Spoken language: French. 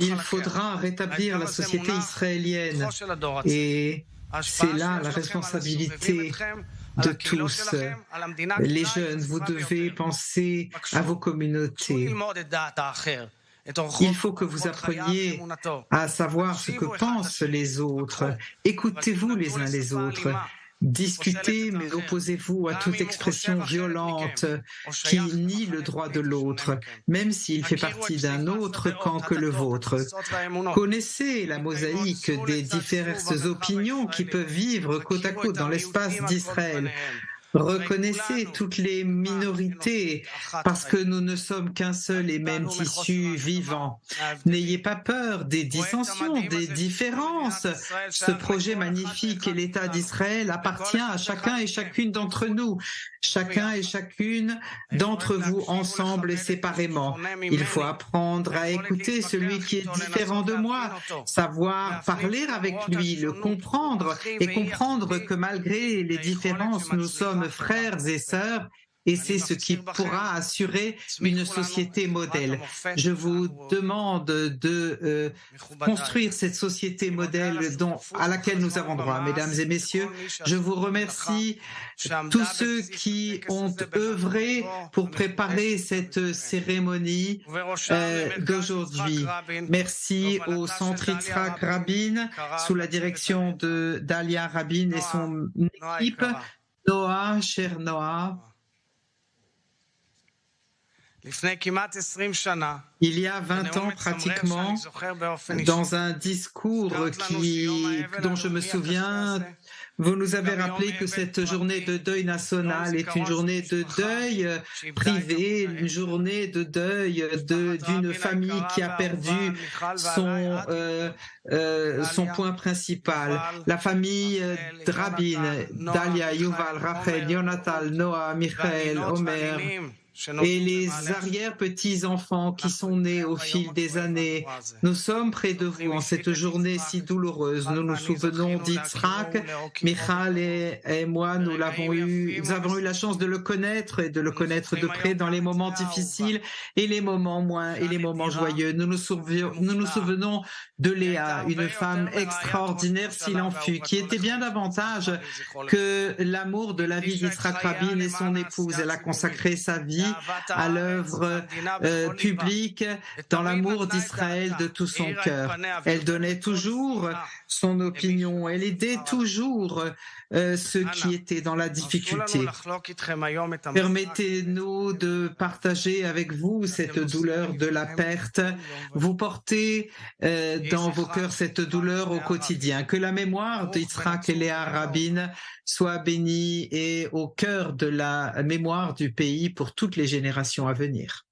Il faudra rétablir la société israélienne et c'est là la responsabilité de tous. Les jeunes, vous devez penser à vos communautés. Il faut que vous appreniez à savoir ce que pensent les autres. Écoutez-vous les uns les autres. Discutez, mais opposez-vous à toute expression violente qui nie le droit de l'autre, même s'il fait partie d'un autre camp que le vôtre. Connaissez la mosaïque des diverses opinions qui peuvent vivre côte à côte dans l'espace d'Israël. Reconnaissez toutes les minorités parce que nous ne sommes qu'un seul et même tissu vivant. N'ayez pas peur des dissensions, des différences. Ce projet magnifique et l'État d'Israël appartient à chacun et chacune d'entre nous, chacun et chacune d'entre vous ensemble et séparément. Il faut apprendre à écouter celui qui est différent de moi, savoir parler avec lui, le comprendre et comprendre que malgré les différences, nous sommes frères et sœurs et c'est ce qui pourra assurer une société modèle. Je vous demande de construire cette société modèle à laquelle nous avons droit. Mesdames et messieurs, je vous remercie tous ceux qui ont œuvré pour préparer cette cérémonie d'aujourd'hui. Merci au Centre Yitzhak Rabin sous la direction de Dalia Rabin et son équipe. Noah, cher Noah, il y a 20 ans pratiquement, dans un discours dont je me souviens, vous nous avez rappelé que cette journée de deuil national est une journée de deuil privé, une journée de deuil d'une famille qui a perdu son point principal. La famille Rabin, Dalia, Yuval, Rachel, Yonatan, Noah, Michael, Omer, et les arrière-petits-enfants qui sont nés au fil des années. Nous sommes près de vous en cette journée si douloureuse. Nous nous souvenons d'Yitzhak, Michal et moi, nous avons eu la chance de le connaître et de le connaître de près dans les moments difficiles et les moments joyeux. Nous nous souvenons de Léa, une femme extraordinaire s'il en fut, qui était bien davantage que l'amour de la vie d'Yitzhak Rabin et son épouse. Elle a consacré sa vie à l'œuvre publique dans l'amour d'Israël de tout son cœur. Elle donnait toujours son opinion, elle aidait toujours ceux qui étaient dans la difficulté. Permettez-nous de partager avec vous cette douleur de la perte. Vous portez dans vos cœurs cette douleur au quotidien. Que la mémoire d'Yitzhak et Léa Rabin soit bénie et au cœur de la mémoire du pays pour toutes les générations à venir.